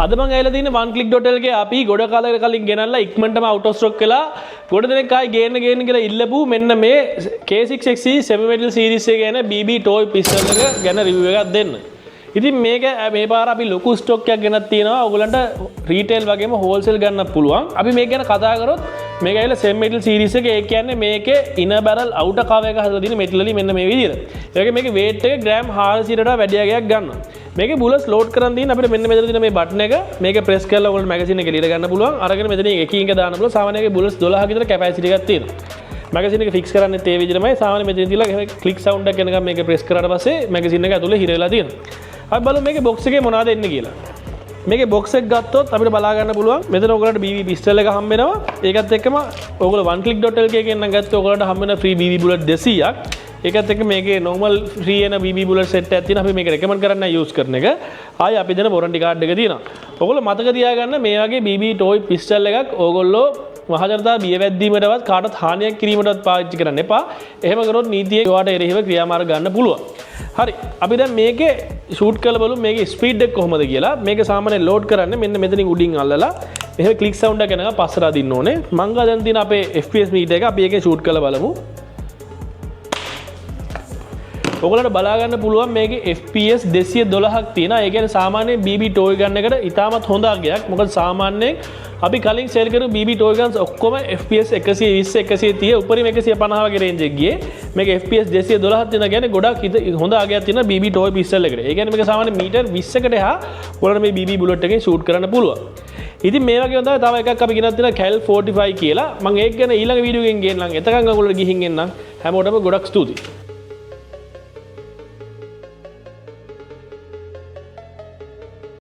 අද මම ඇවිල්ලා තියෙන්නේ oneclick.lk ගේ අපි ගොඩ කාලයකට කලින් ගෙනල්ලා ඉක්මනටම out of stock වෙලා ගොඩ දෙනෙක් ආයි ගේන්න කියලා ඉල්ලපු මෙන්න මේ K6XC semi metal series එක ගැන BB toy pistol එක ගැන review එකක් දෙන්න. ඉතින් මේක මේ පාර අපි ලොකු ස්ටොක් එකක් ගෙනත් තියෙනවා. ඔයගලන්ට රීටේල් වගේම හෝල්සේල් ගන්නත් පුළුවන්. අපි මේක ගැන කතා කරොත් මේක ඇවිල්ලා semi metal series එක. ඒ කියන්නේ මේකේ inner barrel outer cover එක හදලා තියෙන metal වලින් මෙන්න මේ විදිහට. ඒ වගේ මේකේ weight එක ග්‍රෑම් 400ට වඩා වැඩි අගයක් ගන්නවා. මේකේ bullets load කරන් තියෙන අපිට මෙන්න මෙතන තියෙන මේ බටන් එක මේක press කරලා ඔයගොල්ලෝ magazine එක එළියට ගන්න පුළුවන්. අරගෙන මෙතනින් එකින් එක දාන්න පුළුවන්. සාමාන්‍යයෙන් bullets 12ක විතර capacity එකක් තියෙනවා. magazine එක fix කරන්නේ ඒ විදිහටමයි. සාමාන්‍ය මෙතන තියලා click sound එකක් එනකම් මේක press කරාට පස්සේ magazine එක ඇතුලේ හිර වෙලා තියෙනවා. අපි බලමු මේකේ box එකේ මොනවද එන්නේ කියලා. මේකේ box එක ගත්තොත් අපිට බලා ගන්න පුළුවන්. මෙතන ඔයගලන්ට BB pistol එක හම්බ වෙනවා. ඒකත් එක්කම ඔයගොල්ලෝ oneclick.lk එකෙන් නම් ගත්තොත් ඔයගලන්ට හම්බ වෙන free BB bullet 200ක්. ඒකත් එක්ක මේකේ normal free එන BB bullet set එකක් තියෙනවා. අපි මේක recommend කරන්න use කරන එක. ආයි අපි දෙන warranty card එක තියෙනවා. ඔයගොල්ලෝ මතක තියාගන්න මේ වගේ BB toy pistol එකක් ඔයගොල්ලෝ මහජනතාව බිය වැද්දීමටවත් කාටවත් හානියක් කිරීමටවත් පාවිච්චි කරන්න එපා. එහෙම කරොත් නීතියේ ඔයාට එරෙහිව ක්‍රියාමාර්ග ගන්න පුළුවන්. හරි. අපි දැන් මේකේ ෂූට් කරලා බලමු මේකේ ස්පීඩ් එක කොහොමද කියලා. මේක සාමාන්‍යයෙන් ලෝඩ් කරන්නේ මෙන්න මෙතනින් උඩින් අල්ලලා මෙහෙම ක්ලික් සවුන්ඩ් එක එනකම් පස්සට අදින්න ඕනේ. මං ගා දැන් තියෙන අපේ FPS මීටර් එක අපි එකේ ෂූට් කරලා බලමු. ඔයගොල්ලන්ට බලා ගන්න පුළුවන් මේකේ FPS 212ක් තියෙනවා. ඒ කියන්නේ සාමාන්‍යයෙන් BB toy gun එකට ඉතාමත් හොඳ අගයක්. මොකද සාමාන්‍යයෙන් අපි කලින් සෙල් කරපු BB toy guns ඔක්කොම FPS 120 130 උඩරිම 150 වගේ රේන්ජ් එක ගියේ. මේක FPS 212ක් තියෙනවා කියන්නේ ගොඩක් හොඳ අගයක් තියෙන BB toy pistol එකට. ඒ කියන්නේ මේක සාමාන්‍ය මීටර් 20කට එහා ඔයාලට මේ BB bullet එකෙන් shoot කරන්න පුළුවන්. ඉතින් මේ වගේ තමයි තව එකක් අපි ගෙනත් තියෙනවා Cal 45 කියලා. මම ඒක ගැන ඊළඟ වීඩියෝ එකකින් ගෙන්නම්. එතකන් ඔයගොල්ලෝ ගිහින් එන්නම්. හැමෝටම ගොඩක් ස්තුතියි.